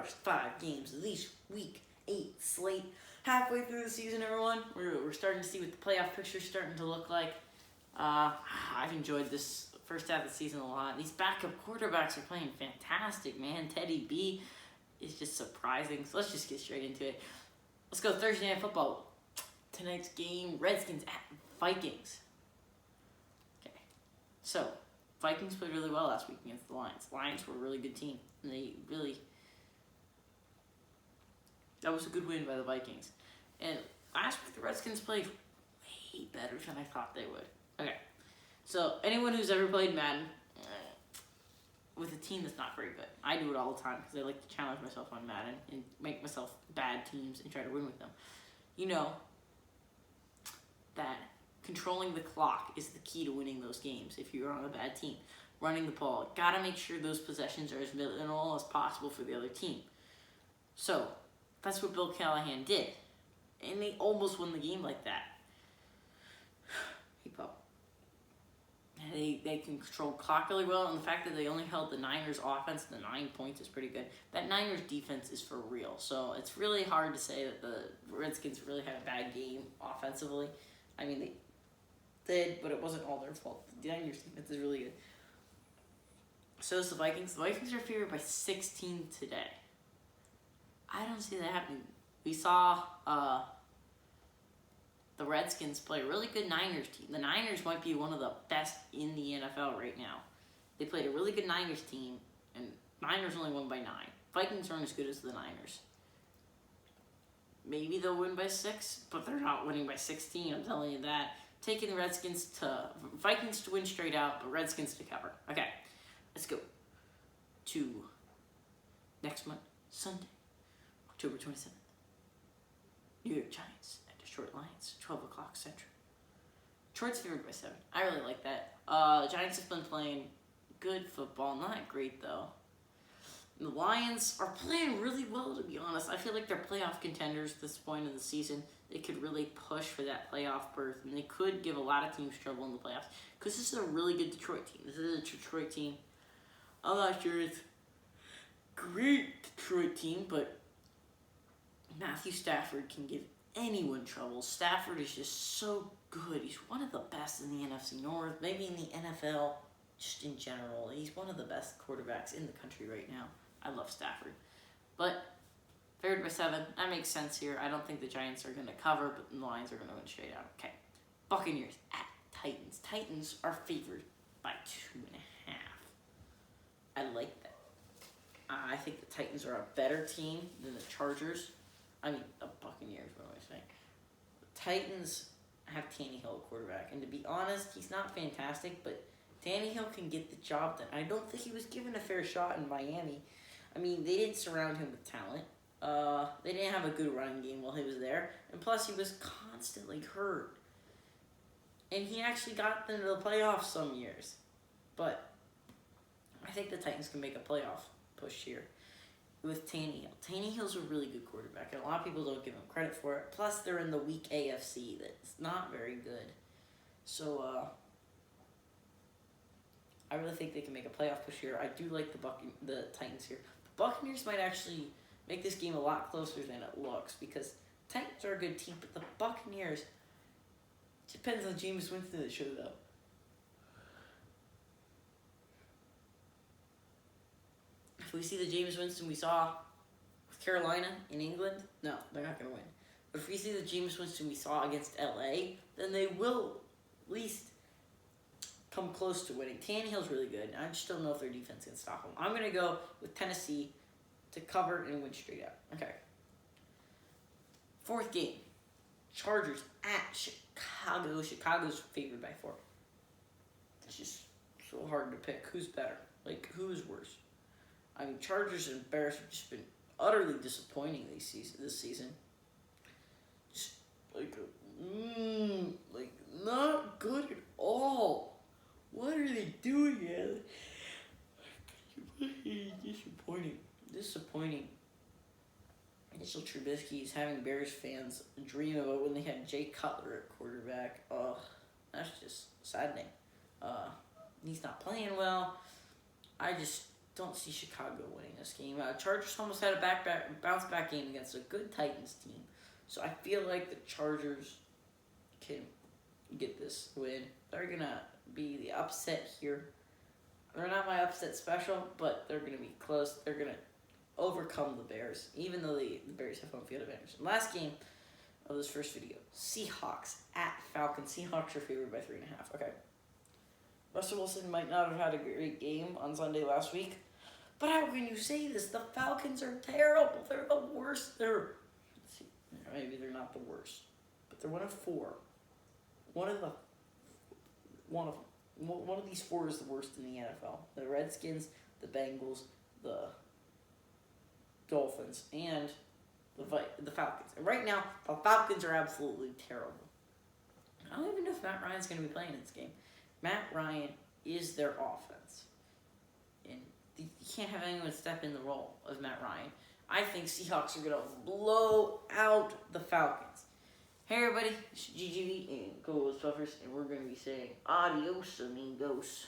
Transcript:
first 5 games of this week 8 slate. Halfway through the season, everyone. We're starting to see what the playoff picture's starting to look like. I've enjoyed this first half of the season a lot. These backup quarterbacks are playing fantastic, man. Teddy B is just surprising. So let's just get straight into it. Let's go Thursday Night Football. Tonight's game, Redskins at Vikings. Okay, so Vikings played really well last week against the Lions. Lions were a really good team. And that was a good win by the Vikings. And last week the Redskins played way better than I thought they would. Okay, so anyone who's ever played Madden with a team that's not very good, I do it all the time because I like to challenge myself on Madden and make myself bad teams and try to win with them. You know that controlling the clock is the key to winning those games if you're on a bad team. Running the ball, gotta make sure those possessions are as minimal as possible for the other team. So that's what Bill Callahan did, and they almost won the game like that. Hey, Pop. They can control clock really well, and the fact that they only held the Niners offense to 9 points is pretty good. That Niners defense is for real, so it's really hard to say that the Redskins really had a bad game offensively. I mean, they did, but it wasn't all their fault. The Niners defense is really good. So is the Vikings. The Vikings are favored by 16 today. I don't see that happening. We saw the Redskins play a really good Niners team. The Niners might be one of the best in the NFL right now. They played a really good Niners team, and Niners only won by 9. Vikings aren't as good as the Niners. Maybe they'll win by 6, but they're not winning by 16, I'm telling you that. Taking the Vikings to win straight out, but Redskins to cover. Okay, let's go to next month, Sunday, October 27th. New York Giants at Detroit Lions, 12 o'clock Central. Detroit's favored by 7. I really like that. The Giants have been playing good football, not great though. The Lions are playing really well, to be honest. I feel like they're playoff contenders at this point in the season. They could really push for that playoff berth, and they could give a lot of teams trouble in the playoffs. Because this is a really good Detroit team. This is a Detroit team. I'm not sure it's a great Detroit team, but Matthew Stafford can give anyone trouble. Stafford is just so good. He's one of the best in the NFC North, maybe in the NFL, just in general. He's one of the best quarterbacks in the country right now. I love Stafford. But favored by 7, that makes sense here. I don't think the Giants are going to cover, but the Lions are going to win straight out. Okay, Buccaneers at Titans. Titans are favored by 2.5. I like that. I think the Titans are a better team than the Chargers. The Buccaneers, what am I saying? The Titans have Tannehill at quarterback, and to be honest, he's not fantastic, but Tannehill can get the job done. I don't think he was given a fair shot in Miami. They didn't surround him with talent. They didn't have a good running game while he was there, and plus he was constantly hurt. And he actually got them to the playoffs some years. But I think the Titans can make a playoff push here with Tannehill. Tannehill's a really good quarterback, and a lot of people don't give him credit for it. Plus, they're in the weak AFC that's not very good. So, I really think they can make a playoff push here. I do like the Titans here. The Buccaneers might actually make this game a lot closer than it looks because Titans are a good team, but the Buccaneers, depends on Jameis Winston that shows up. If we see the Jameis Winston we saw with Carolina in England, no, they're not going to win. But if we see the Jameis Winston we saw against LA, then they will at least come close to winning. Tannehill's really good. I just don't know if their defense can stop him. I'm going to go with Tennessee to cover and win straight out. Okay. 4th game. Chargers at Chicago. Chicago's favored by 4. It's just so hard to pick. Who's better? Who's worse? Chargers and Bears have just been utterly disappointing this season. Just not good at all. What are they doing here? Disappointing. Mitchell Trubisky is having Bears fans dream about when they had Jay Cutler at quarterback. Ugh, that's just saddening. He's not playing well. I just don't see Chicago winning this game. Chargers almost had a bounce back game against a good Titans team. So I feel like the Chargers can get this win. They're going to be the upset here. They're not my upset special, but they're going to be close. They're going to overcome the Bears, even though the Bears have home field advantage. Last game of this first video, Seahawks at Falcons. Seahawks are favored by 3.5. Okay. Russell Wilson might not have had a great game on Sunday last week, but how can you say this? The Falcons are terrible. They're the worst. Maybe they're not the worst, but they're 1 of 4. One of these 4 is the worst in the NFL. The Redskins, the Bengals, the Dolphins, and the Falcons. And right now, the Falcons are absolutely terrible. I don't even know if Matt Ryan's going to be playing in this game. Matt Ryan is their offense. And you can't have anyone step in the role of Matt Ryan. I think Seahawks are going to blow out the Falcons. Hey everybody, it's GGV and Go Puffers, and we're going to be saying adios amigos.